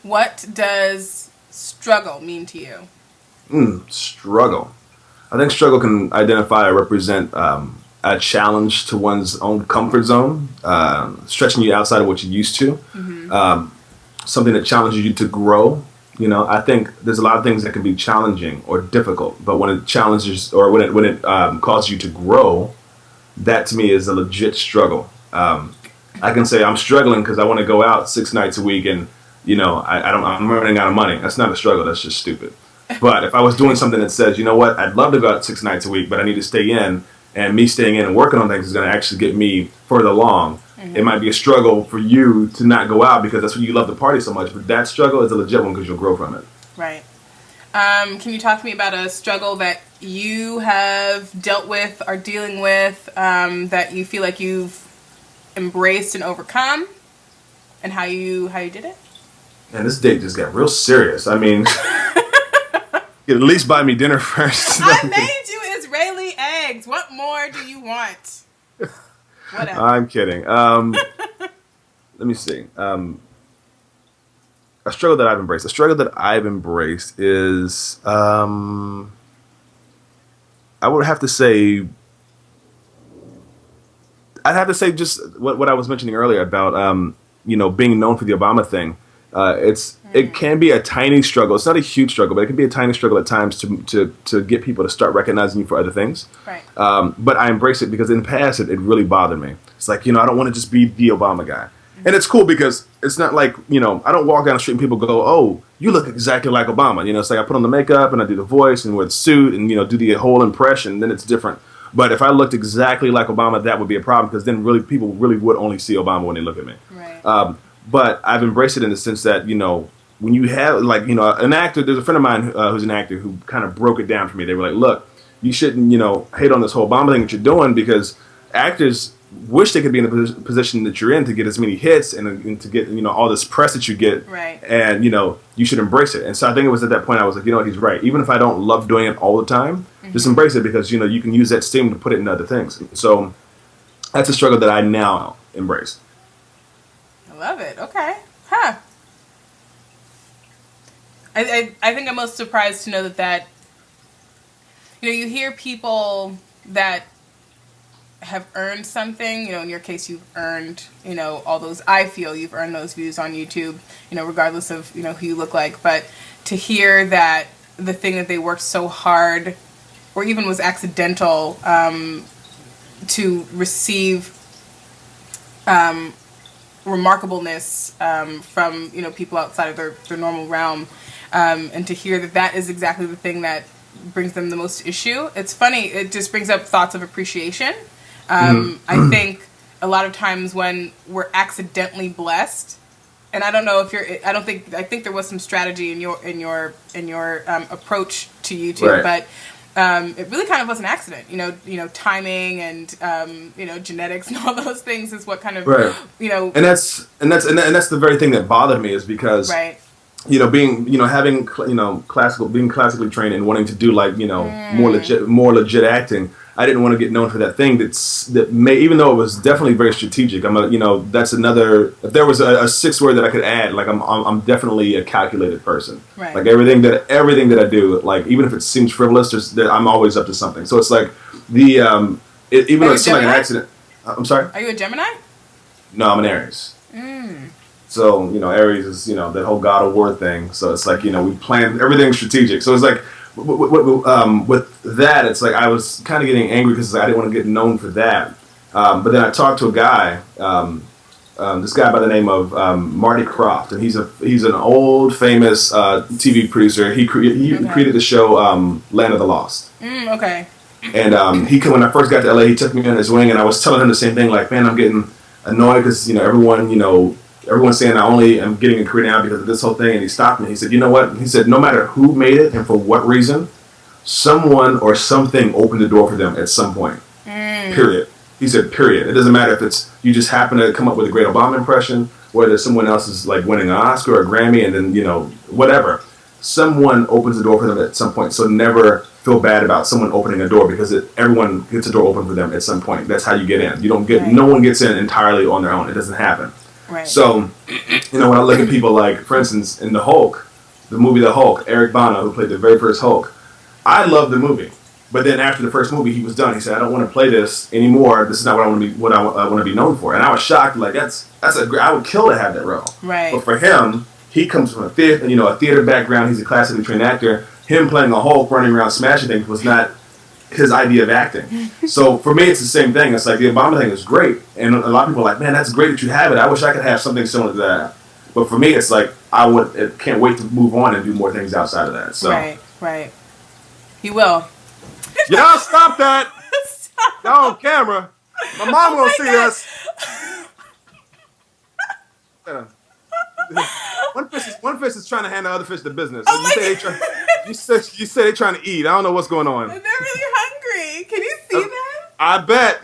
What does struggle mean to you? Struggle. I think struggle can identify or represent a challenge to one's own comfort zone, stretching you outside of what you're used to, something that challenges you to grow. You know, I think there's a lot of things that can be challenging or difficult, but when it challenges or when it causes you to grow, that to me is a legit struggle. I can say I'm struggling because I want to go out 6 nights a week and, you know, I'm running out of money. That's not a struggle. That's just stupid. But if I was doing something that says, you know what, I'd love to go out 6 nights a week, but I need to stay in, and me staying in and working on things is going to actually get me further along. It might be a struggle for you to not go out because that's what you love to party so much, but that struggle is a legit one because you'll grow from it. Right. Can you talk to me about a struggle that you have dealt with, are dealing with, that you feel like you've embraced and overcome, and how you did it? And this date just got real serious. I mean, you at least buy me dinner first. I made you Israeli eggs. What more do you want? Whatever. I'm kidding. Let me see. A struggle that I've embraced. A struggle that I've embraced is, I would have to say, I'd have to say just what I was mentioning earlier about, you know, being known for the Obama thing. It can be a tiny struggle. It's not a huge struggle, but it can be a tiny struggle at times to get people to start recognizing you for other things. Right. But I embrace it because in the past it really bothered me. It's like, you know, I don't want to just be the Obama guy. And it's cool because it's not like, you know, I don't walk down the street and people go, oh, you look exactly like Obama. You know, it's like I put on the makeup and I do the voice and wear the suit and, you know, do the whole impression. Then it's different. But if I looked exactly like Obama, that would be a problem because then really people really would only see Obama when they look at me. Right. But I've embraced it in the sense that, you know, when you have, like, you know, an actor, there's a friend of mine who's an actor who kind of broke it down for me. They were like, look, you shouldn't, you know, hate on this whole Obama thing that you're doing because actors wish they could be in the position that you're in to get as many hits and to get, you know, all this press that you get. Right. And, you know, you should embrace it. And so I think it was at that point I was like, you know what, he's right. Even if I don't love doing it all the time, just embrace it because, you know, you can use that steam to put it in other things. So that's a struggle that I now embrace. I love it. Okay. Huh. I think I'm most surprised to know that you know, you hear people that have earned something, you know, in your case you've earned, you know, all those, I feel you've earned those views on YouTube, you know, regardless of, you know, who you look like, but to hear that the thing that they worked so hard or even was accidental to receive remarkableness from, you know, people outside of their normal realm, and to hear that is exactly the thing that brings them the most issue. It's funny, it just brings up thoughts of appreciation. I think a lot of times when we're accidentally blessed, and I don't know if I think there was some strategy in your approach to YouTube, right. But it really kind of was an accident. You know, timing and you know, genetics and all those things is what kind of, right. You know, and that's the very thing that bothered me is because, right. You know, being, you know, having, you know, being classically trained and wanting to do like, you know, more legit acting. I didn't want to get known for that thing even though it was definitely very strategic. You know, that's another, if there was a sixth word that I could add, like I'm definitely a calculated person. Right. Like everything that I do, like even if it seems frivolous, I'm always up to something. So it's like even though it's like an accident. I'm sorry? Are you a Gemini? No, I'm an Aries. So, you know, Aries is, you know, that whole God of War thing. So it's like, you know, we plan everything strategic. So it's like, with that, it's like I was kind of getting angry because I didn't want to get known for that. But then I talked to a guy, this guy by the name of Marty Croft, and he's an old famous TV producer. He created the show Land of the Lost. Okay. And when I first got to LA, he took me on his wing, and I was telling him the same thing, like, man, I'm getting annoyed because, you know, everyone's saying I only am getting a career now because of this whole thing. And he stopped me. He said, you know what? He said, no matter who made it and for what reason, someone or something opened the door for them at some point. Period. He said, period. It doesn't matter if it's you just happen to come up with a great Obama impression, whether someone else is like winning an Oscar or a Grammy and then, you know, whatever. Someone opens the door for them at some point. So never feel bad about someone opening a door because everyone gets a door open for them at some point. That's how you get in. You don't get, right. No one gets in entirely on their own. It doesn't happen. Right. So, when I look at people like, for instance, in the Hulk, the movie The Hulk, Eric Bana, who played the very first Hulk, I loved the movie. But then after the first movie, he was done. He said, "I don't want to play this anymore. This is not what I want to be. What I want to be known for." And I was shocked. Like I would kill to have that role. Right. But for him, he comes from a theater background. He's a classically trained actor. Him playing a Hulk, running around smashing things, was not his idea of acting. So for me, it's the same thing. It's like the Obama thing is great, and a lot of people are like, "Man, that's great that you have it. I wish I could have something similar to that." But for me, it's like I can't wait to move on and do more things outside of that. So right. He will. Y'all stop that! Stop. Y'all on camera. My mom won't see this. One fish is trying to hand the other fish the business. You say they trying to eat. I don't know what's going on. They're really hungry. Can you see that? I bet.